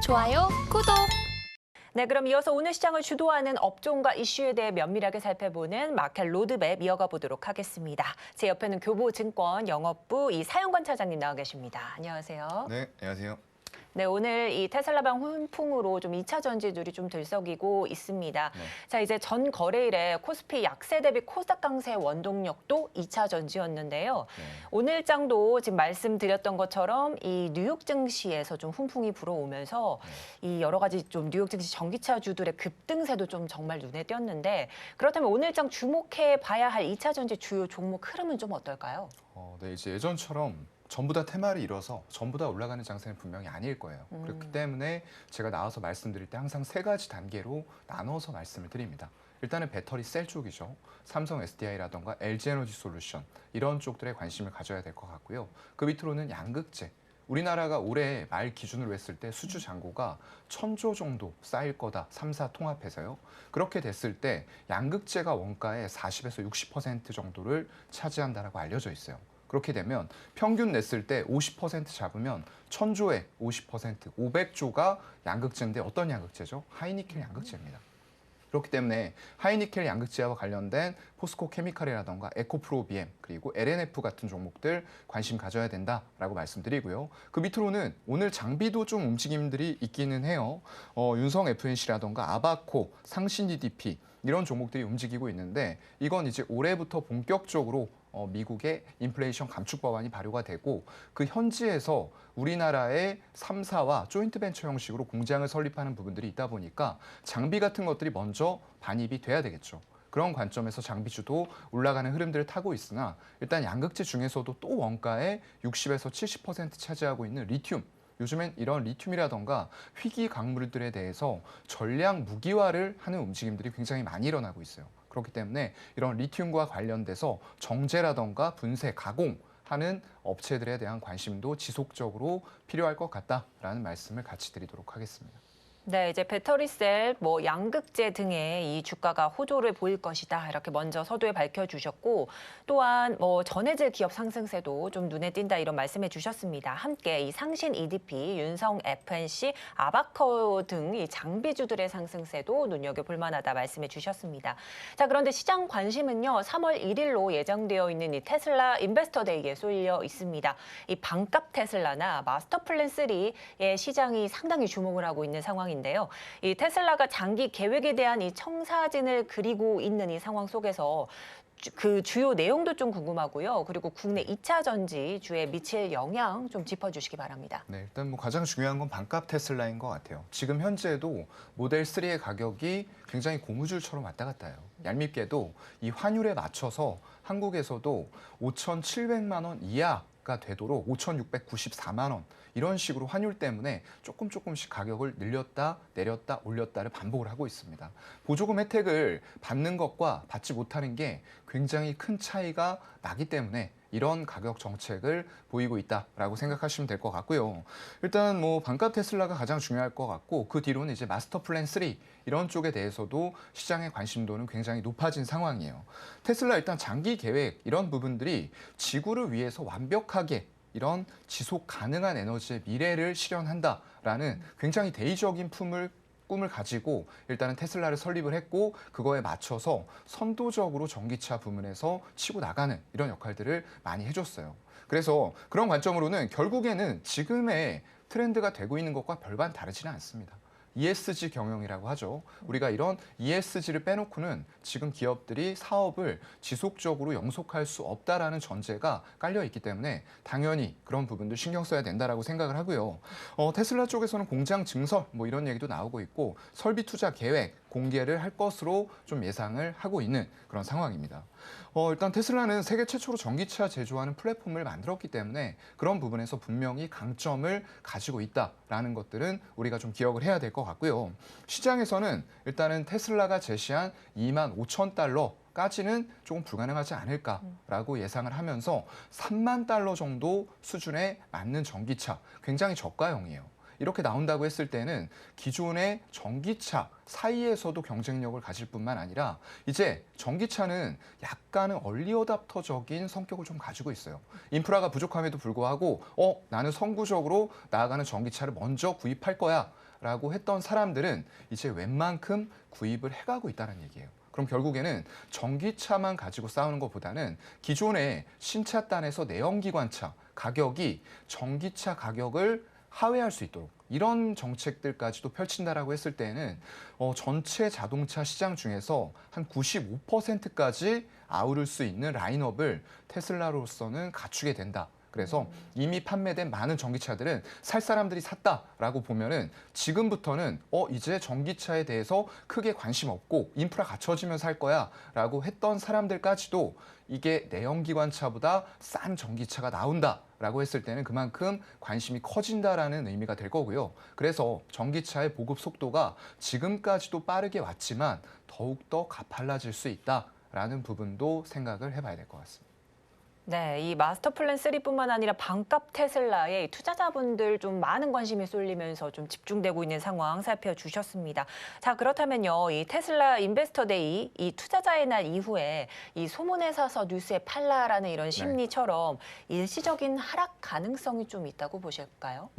좋아요, 구독. 네, 그럼 이어서 오늘 시장을 주도하는 업종과 이슈에 대해 면밀하게 살펴보는 마켓 로드맵 이어가 보도록 하겠습니다. 제 옆에는 교보증권 영업부 이사영관 차장님 나와 계십니다. 안녕하세요. 네, 안녕하세요. 네, 오늘 이 테슬라방 훈풍으로 좀 2차 전지들이 좀 들썩이고 있습니다. 네. 자, 이제 전 거래일에 코스피 약세 대비 코스닥 강세 원동력도 2차 전지였는데요. 네. 오늘장도 지금 말씀드렸던 것처럼 이 뉴욕 증시에서 좀 훈풍이 불어오면서 이 여러 가지 좀 뉴욕 증시 전기차주들의 급등세도 좀 정말 눈에 띄었는데 그렇다면 오늘장 주목해 봐야 할 2차 전지 주요 종목 흐름은 좀 어떨까요? 네, 이제 예전처럼 전부 다 테마를 이뤄서 전부 다 올라가는 장세는 분명히 아닐 거예요. 그렇기 때문에 제가 나와서 말씀드릴 때 항상 세 가지 단계로 나눠서 말씀을 드립니다. 일단은 배터리 셀 쪽이죠. 삼성 SDI라던가 LG에너지 솔루션 이런 쪽들에 관심을 가져야 될 것 같고요. 그 밑으로는 양극재. 우리나라가 올해 말 기준으로 했을 때 수주 잔고가 1,000조 정도 쌓일 거다. 3사 통합해서요. 그렇게 됐을 때 양극재가 원가의 40에서 60% 정도를 차지한다라고 알려져 있어요. 그렇게 되면 평균 냈을 때 50% 잡으면 1,000조에 50%, 500조가 양극재인데 어떤 양극재죠? 하이니켈 양극재입니다. 그렇기 때문에 하이니켈 양극재와 관련된 포스코 케미칼이라던가 에코프로비엠 그리고 LNF 같은 종목들 관심 가져야 된다라고 말씀드리고요. 그 밑으로는 오늘 장비도 좀 움직임들이 있기는 해요. 윤성 FNC라던가 아바코, 상신 EDP 이런 종목들이 움직이고 있는데 이건 이제 올해부터 본격적으로 미국의 인플레이션 감축 법안이 발효가 되고 그 현지에서 우리나라의 3사와 조인트 벤처 형식으로 공장을 설립하는 부분들이 있다 보니까 장비 같은 것들이 먼저 반입이 돼야 되겠죠. 그런 관점에서 장비주도 올라가는 흐름들을 타고 있으나 일단 양극재 중에서도 또 원가의 60에서 70% 차지하고 있는 리튬. 요즘엔 이런 리튬이라던가 희귀 강물들에 대해서 전량 무기화를 하는 움직임들이 굉장히 많이 일어나고 있어요. 그렇기 때문에 이런 리튬과 관련돼서 정제라던가 분쇄, 가공하는 업체들에 대한 관심도 지속적으로 필요할 것 같다라는 말씀을 같이 드리도록 하겠습니다. 네, 이제 배터리셀, 양극재 등의 이 주가가 호조를 보일 것이다. 이렇게 먼저 서두에 밝혀주셨고 또한 전해질 기업 상승세도 좀 눈에 띈다 이런 말씀해 주셨습니다. 함께 이 상신 EDP, 윤성 FNC, 아바코 등 이 장비주들의 상승세도 눈여겨볼 만하다 말씀해 주셨습니다. 자, 그런데 시장 관심은요. 3월 1일로 예정되어 있는 이 테슬라 인베스터데이에 쏠려 있습니다. 이 반값 테슬라나 마스터플랜 3의 시장이 상당히 주목을 하고 있는 상황입니다. 인데요. 이 테슬라가 장기 계획에 대한 이 청사진을 그리고 있는 이 상황 속에서 그 주요 내용도 좀 궁금하고요. 그리고 국내 2차 전지주에 미칠 영향 좀 짚어주시기 바랍니다. 네, 일단 가장 중요한 건 반값 테슬라인 것 같아요. 지금 현재도 모델 3의 가격이 굉장히 고무줄처럼 왔다 갔다 해요. 얄밉게도 이 환율에 맞춰서 한국에서도 5,700만 원 이하가 되도록 5,694만 원 이런 식으로 환율 때문에 조금씩 가격을 늘렸다 내렸다 올렸다를 반복을 하고 있습니다. 보조금 혜택을 받는 것과 받지 못하는 게 굉장히 큰 차이가 나기 때문에 이런 가격 정책을 보이고 있다라고 생각하시면 될 것 같고요. 일단 반값 테슬라가 가장 중요할 것 같고 그 뒤로는 이제 마스터 플랜 3 이런 쪽에 대해서도 시장의 관심도는 굉장히 높아진 상황이에요. 테슬라 일단 장기 계획 이런 부분들이 지구를 위해서 완벽하게 이런 지속 가능한 에너지의 미래를 실현한다라는 굉장히 대의적인 꿈을 가지고 일단은 테슬라를 설립을 했고 그거에 맞춰서 선도적으로 전기차 부문에서 치고 나가는 이런 역할들을 많이 해줬어요. 그래서 그런 관점으로는 결국에는 지금의 트렌드가 되고 있는 것과 별반 다르지는 않습니다. ESG 경영이라고 하죠. 우리가 이런 ESG를 빼놓고는 지금 기업들이 사업을 지속적으로 영속할 수 없다라는 전제가 깔려 있기 때문에 당연히 그런 부분도 신경 써야 된다라고 생각을 하고요. 테슬라 쪽에서는 공장 증설 이런 얘기도 나오고 있고 설비 투자 계획 공개를 할 것으로 좀 예상을 하고 있는 그런 상황입니다. 일단 테슬라는 세계 최초로 전기차 제조하는 플랫폼을 만들었기 때문에 그런 부분에서 분명히 강점을 가지고 있다라는 것들은 우리가 좀 기억을 해야 될 것 같고요. 시장에서는 일단은 테슬라가 제시한 25,000달러 까지는 조금 불가능하지 않을까라고 예상을 하면서 3만 달러 정도 수준에 맞는 전기차 굉장히 저가형이에요. 이렇게 나온다고 했을 때는 기존의 전기차 사이에서도 경쟁력을 가질 뿐만 아니라 이제 전기차는 약간은 얼리어답터적인 성격을 좀 가지고 있어요. 인프라가 부족함에도 불구하고 나는 선구적으로 나아가는 전기차를 먼저 구입할 거야 라고 했던 사람들은 이제 웬만큼 구입을 해가고 있다는 얘기예요. 그럼 결국에는 전기차만 가지고 싸우는 것보다는 기존의 신차단에서 내연기관차 가격이 전기차 가격을 하회할 수 있도록 이런 정책들까지도 펼친다라고 했을 때는 전체 자동차 시장 중에서 한 95%까지 아우를 수 있는 라인업을 테슬라로서는 갖추게 된다. 그래서 이미 판매된 많은 전기차들은 살 사람들이 샀다라고 보면은 지금부터는 이제 전기차에 대해서 크게 관심 없고 인프라 갖춰지면 살 거야라고 했던 사람들까지도 이게 내연기관차보다 싼 전기차가 나온다라고 했을 때는 그만큼 관심이 커진다라는 의미가 될 거고요. 그래서 전기차의 보급 속도가 지금까지도 빠르게 왔지만 더욱더 가팔라질 수 있다라는 부분도 생각을 해봐야 될 것 같습니다. 네, 이 마스터 플랜 3뿐만 아니라 반값 테슬라에 투자자분들 좀 많은 관심이 쏠리면서 좀 집중되고 있는 상황 살펴주셨습니다. 자, 그렇다면요, 이 테슬라 인베스터 데이, 이 투자자의 날 이후에 이 소문에 사서 뉴스에 팔라라는 이런 심리처럼 일시적인 하락 가능성이 좀 있다고 보실까요?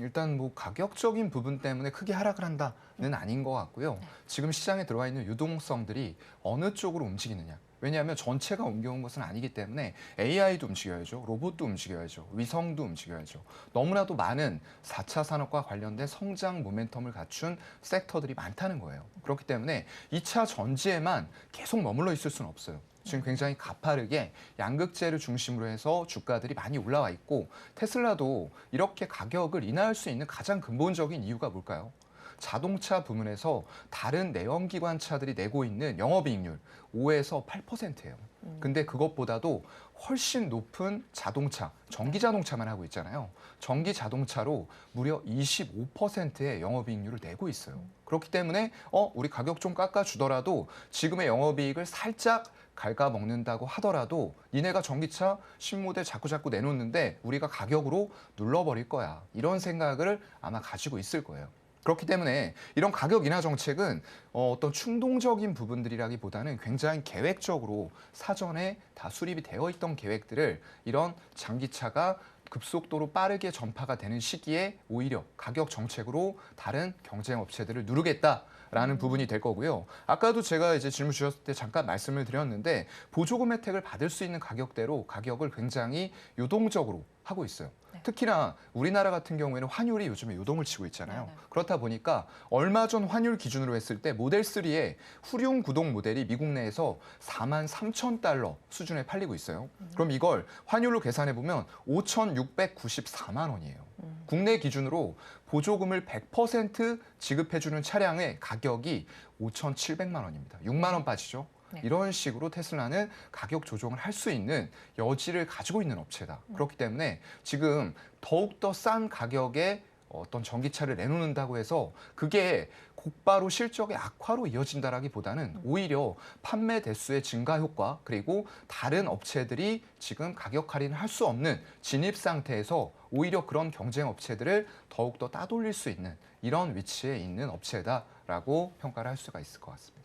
일단 뭐 가격적인 부분 때문에 크게 하락을 한다는 아닌 것 같고요. 지금 시장에 들어와 있는 유동성들이 어느 쪽으로 움직이느냐. 왜냐하면 전체가 옮겨온 것은 아니기 때문에 AI도 움직여야죠. 로봇도 움직여야죠. 위성도 움직여야죠. 너무나도 많은 4차 산업과 관련된 성장 모멘텀을 갖춘 섹터들이 많다는 거예요. 그렇기 때문에 2차 전지에만 계속 머물러 있을 수는 없어요. 지금 굉장히 가파르게 양극재를 중심으로 해서 주가들이 많이 올라와 있고 테슬라도 이렇게 가격을 인하할 수 있는 가장 근본적인 이유가 뭘까요? 자동차 부문에서 다른 내연기관차들이 내고 있는 영업이익률 5에서 8%예요. 근데 그것보다도 훨씬 높은 자동차, 전기 자동차만 하고 있잖아요. 전기 자동차로 무려 25%의 영업이익률을 내고 있어요. 그렇기 때문에 우리 가격 좀 깎아주더라도 지금의 영업이익을 살짝 갉아먹는다고 하더라도 니네가 전기차 신모델 자꾸 내놓는데 우리가 가격으로 눌러버릴 거야. 이런 생각을 아마 가지고 있을 거예요. 그렇기 때문에 이런 가격 인하 정책은 어떤 충동적인 부분들이라기보다는 굉장히 계획적으로 사전에 다 수립이 되어 있던 계획들을 이런 장기차가 급속도로 빠르게 전파가 되는 시기에 오히려 가격 정책으로 다른 경쟁 업체들을 누르겠다라는 부분이 될 거고요. 아까도 제가 이제 질문 주셨을 때 잠깐 말씀을 드렸는데 보조금 혜택을 받을 수 있는 가격대로 가격을 굉장히 유동적으로 하고 있어요. 특히나 우리나라 같은 경우에는 환율이 요즘에 요동을 치고 있잖아요. 그렇다 보니까 얼마 전 환율 기준으로 했을 때 모델 3의 후륜 구동 모델이 미국 내에서 43,000달러 수준에 팔리고 있어요. 그럼 이걸 환율로 계산해 보면 5,694만 원이에요. 국내 기준으로 보조금을 100% 지급해주는 차량의 가격이 5,700만 원입니다. 6만 원 빠지죠. 이런 식으로 테슬라는 가격 조정을 할 수 있는 여지를 가지고 있는 업체다. 그렇기 때문에 지금 더욱더 싼 가격에 어떤 전기차를 내놓는다고 해서 그게 곧바로 실적의 악화로 이어진다라기보다는 오히려 판매 대수의 증가 효과 그리고 다른 업체들이 지금 가격 할인을 할 수 없는 진입 상태에서 오히려 그런 경쟁 업체들을 더욱더 따돌릴 수 있는 이런 위치에 있는 업체다라고 평가를 할 수가 있을 것 같습니다.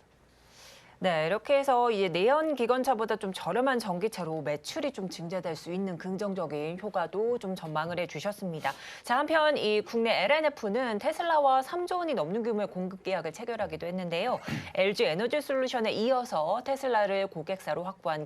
네, 이렇게 해서 이제 내연 기관차보다 좀 저렴한 전기차로 매출이 좀 증대될 수 있는 긍정적인 효과도 좀 전망을 해주셨습니다. 자, 한편 이 국내 LNF는 테슬라와 3조 원이 넘는 규모의 공급 계약을 체결하기도 했는데요. LG 에너지 솔루션에 이어서 테슬라를 고객사로 확보한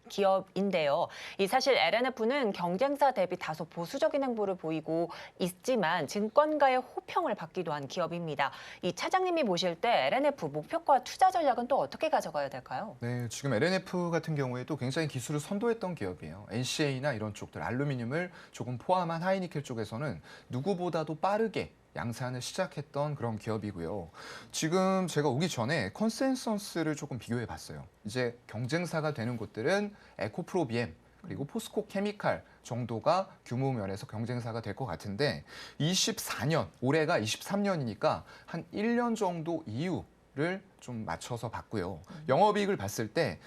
기업인데요. 이 사실 LNF는 경쟁사 대비 다소 보수적인 행보를 보이고 있지만 증권가의 호평을 받기도 한 기업입니다. 이 차장님이 보실 때 LNF 목표가 투자 전략은 또 어떻게 가져가야 될까요? 네, 지금 LNF 같은 경우에도 굉장히 기술을 선도했던 기업이에요. NCA나 이런 쪽들, 알루미늄을 조금 포함한 하이니켈 쪽에서는 누구보다도 빠르게 양산을 시작했던 그런 기업이고요. 지금 제가 오기 전에 컨센서스를 조금 비교해 봤어요. 이제 경쟁사가 되는 곳들은 에코프로비엠 그리고 포스코 케미칼 정도가 규모 면에서 경쟁사가 될 것 같은데 24년, 올해가 23년이니까 한 1년 정도 이후를 좀 맞춰서 봤고요. 영업이익을 봤을 때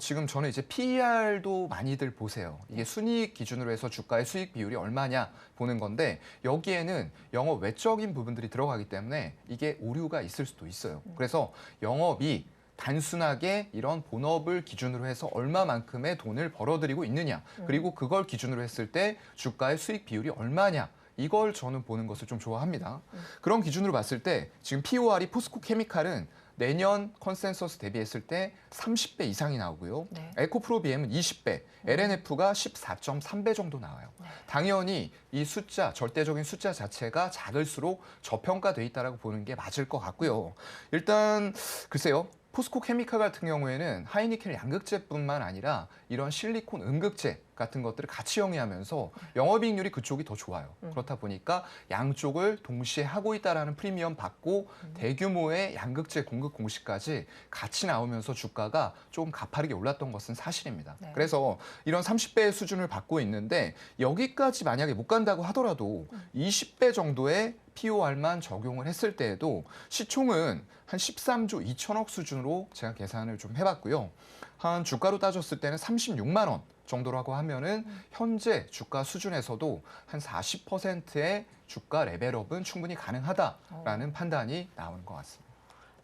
지금 저는 이제 PER도 많이들 보세요. 이게 순이익 기준으로 해서 주가의 수익 비율이 얼마냐 보는 건데 여기에는 영업 외적인 부분들이 들어가기 때문에 이게 오류가 있을 수도 있어요. 그래서 영업이 단순하게 이런 본업을 기준으로 해서 얼마만큼의 돈을 벌어들이고 있느냐 그리고 그걸 기준으로 했을 때 주가의 수익 비율이 얼마냐 이걸 저는 보는 것을 좀 좋아합니다. 그런 기준으로 봤을 때 지금 POR이 포스코 케미칼은 내년 컨센서스 대비했을 때 30배 이상이 나오고요. 네. 에코프로 BM은 20배, LNF가 14.3배 정도 나와요. 네. 당연히 이 숫자, 절대적인 숫자 자체가 작을수록 저평가돼 있다라고 보는 게 맞을 것 같고요. 일단 글쎄요. 포스코 케미칼 같은 경우에는 하이니켈 양극재뿐만 아니라 이런 실리콘 음극재 같은 것들을 같이 영위하면서 영업이익률이 그쪽이 더 좋아요. 그렇다 보니까 양쪽을 동시에 하고 있다라는 프리미엄 받고 대규모의 양극재 공급 공시까지 같이 나오면서 주가가 조금 가파르게 올랐던 것은 사실입니다. 네. 그래서 이런 30배의 수준을 받고 있는데 여기까지 만약에 못 간다고 하더라도 20배 정도의 POR만 적용을 했을 때에도 시총은 한 13조 2천억 수준으로 제가 계산을 좀 해봤고요. 한 주가로 따졌을 때는 36만 원 정도라고 하면은 현재 주가 수준에서도 한 40%의 주가 레벨업은 충분히 가능하다라는 판단이 나오는 것 같습니다.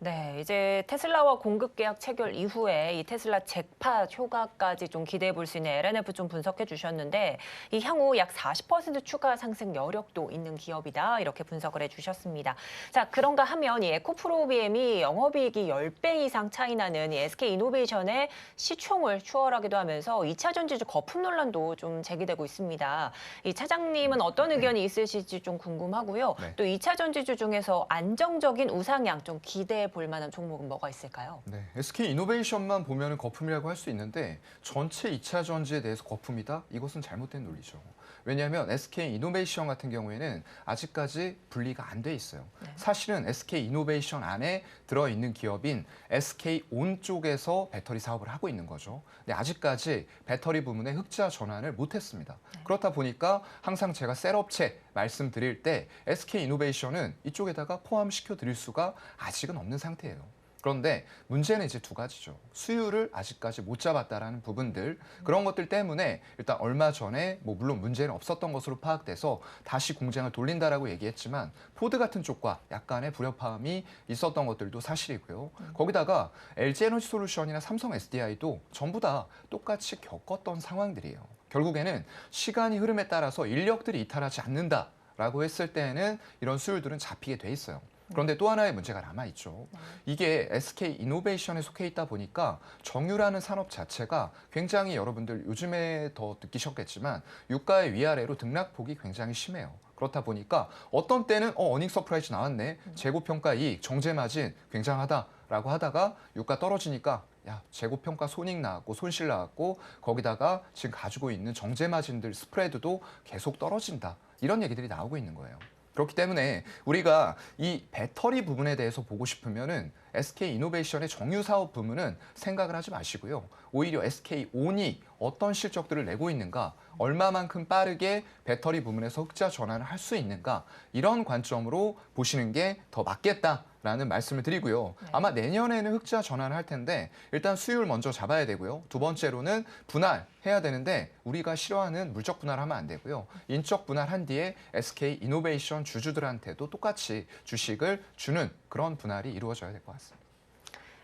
네, 이제 테슬라와 공급 계약 체결 이후에 이 테슬라 잭팟 효과까지 좀 기대해 볼 수 있는 LNF 좀 분석해 주셨는데 이 향후 약 40% 추가 상승 여력도 있는 기업이다 이렇게 분석을 해 주셨습니다. 자, 그런가 하면 이 에코프로 BM이 영업이익이 10배 이상 차이 나는 이 SK이노베이션의 시총을 추월하기도 하면서 2차 전지주 거품 논란도 좀 제기되고 있습니다. 이 차장님은 어떤 의견이 있으실지 좀 궁금하고요. 네. 또 2차 전지주 중에서 안정적인 우상향 좀 기대해 볼 만한 종목은 뭐가 있을까요? 네, SK이노베이션만 보면 거품이라고 할 수 있는데 전체 2차 전지에 대해서 거품이다? 이것은 잘못된 논리죠. 왜냐하면 SK이노베이션 같은 경우에는 아직까지 분리가 안 돼 있어요. 네. 사실은 SK이노베이션 안에 들어있는 기업인 SK온 쪽에서 배터리 사업을 하고 있는 거죠. 근데 아직까지 배터리 부문의 흑자 전환을 못했습니다. 네. 그렇다 보니까 항상 제가 셀업체 말씀드릴 때 SK이노베이션은 이쪽에다가 포함시켜 드릴 수가 아직은 없는 상태예요. 그런데 문제는 이제 두 가지죠. 수율을 아직까지 못 잡았다라는 부분들, 그런 것들 때문에 일단 얼마 전에 뭐 물론 문제는 없었던 것으로 파악돼서 다시 공장을 돌린다라고 얘기했지만 포드 같은 쪽과 약간의 불협화음이 있었던 것들도 사실이고요. 거기다가 LG에너지솔루션이나 삼성 SDI도 전부 다 똑같이 겪었던 상황들이에요. 결국에는 시간이 흐름에 따라서 인력들이 이탈하지 않는다라고 했을 때는 이런 수율들은 잡히게 돼 있어요. 그런데 또 하나의 문제가 남아있죠. 이게 SK이노베이션에 속해 있다 보니까 정유라는 산업 자체가 굉장히 여러분들 요즘에 더 느끼셨겠지만 유가의 위아래로 등락폭이 굉장히 심해요. 그렇다 보니까 어떤 때는 어닝 서프라이즈 나왔네. 재고평가 이익, 정제마진 굉장하다라고 하다가 유가 떨어지니까 야, 재고평가 손익 나왔고 손실 나왔고 거기다가 지금 가지고 있는 정제마진들 스프레드도 계속 떨어진다. 이런 얘기들이 나오고 있는 거예요. 그렇기 때문에 우리가 이 배터리 부분에 대해서 보고 싶으면은 SK이노베이션의 정유 사업 부문은 생각을 하지 마시고요. 오히려 SK온이 어떤 실적들을 내고 있는가, 얼마만큼 빠르게 배터리 부문에서 흑자 전환을 할 수 있는가, 이런 관점으로 보시는 게 더 맞겠다라는 말씀을 드리고요. 네. 아마 내년에는 흑자 전환을 할 텐데 일단 수율 먼저 잡아야 되고요. 두 번째로는 분할해야 되는데 우리가 싫어하는 물적 분할하면 안 되고요. 인적 분할한 뒤에 SK이노베이션 주주들한테도 똑같이 주식을 주는 그런 분할이 이루어져야 될 것 같습니다.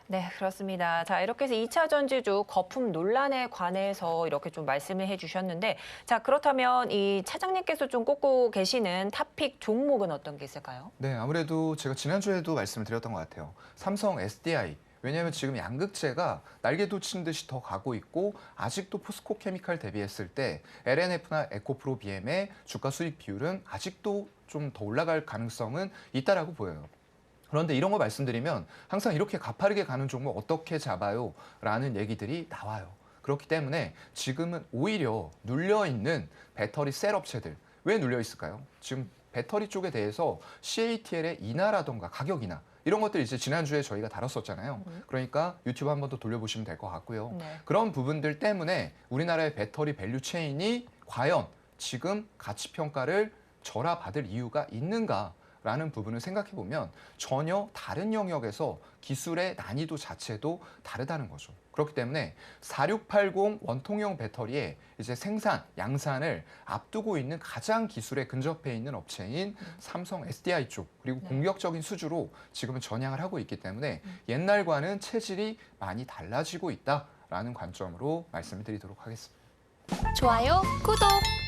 네, 그렇습니다. 자, 이렇게 해서 2차 전지주 거품 논란에 관해서 이렇게 좀 말씀을 해주셨는데, 자, 그렇다면 이 차장님께서 좀 꼽고 계시는 탑픽 종목은 어떤 게 있을까요? 네, 아무래도 제가 지난주에도 말씀을 드렸던 것 같아요. 삼성 SDI. 왜냐하면 지금 양극재가 날개도 친 듯이 더 가고 있고 아직도 포스코 케미칼 대비했을 때 LNF나 에코프로 BM의 주가 수익 비율은 아직도 좀 더 올라갈 가능성은 있다라고 보여요. 그런데 이런 거 말씀드리면 항상 이렇게 가파르게 가는 종목 어떻게 잡아요? 라는 얘기들이 나와요. 그렇기 때문에 지금은 오히려 눌려있는 배터리 셀 업체들. 왜 눌려있을까요? 지금 배터리 쪽에 대해서 CATL의 인하라던가 가격 인하 이런 것들 이제 지난주에 저희가 다뤘었잖아요. 그러니까 유튜브 한 번 더 돌려보시면 될 것 같고요. 네. 그런 부분들 때문에 우리나라의 배터리 밸류 체인이 과연 지금 가치 평가를 절하받을 이유가 있는가? 라는 부분을 생각해 보면 전혀 다른 영역에서 기술의 난이도 자체도 다르다는 거죠. 그렇기 때문에 4680 원통형 배터리의 이제 생산, 양산을 앞두고 있는 가장 기술에 근접해 있는 업체인 삼성 SDI 쪽 그리고 네. 공격적인 수주로 지금은 전향을 하고 있기 때문에 옛날과는 체질이 많이 달라지고 있다라는 관점으로 말씀을 드리도록 하겠습니다. 좋아요, 구독!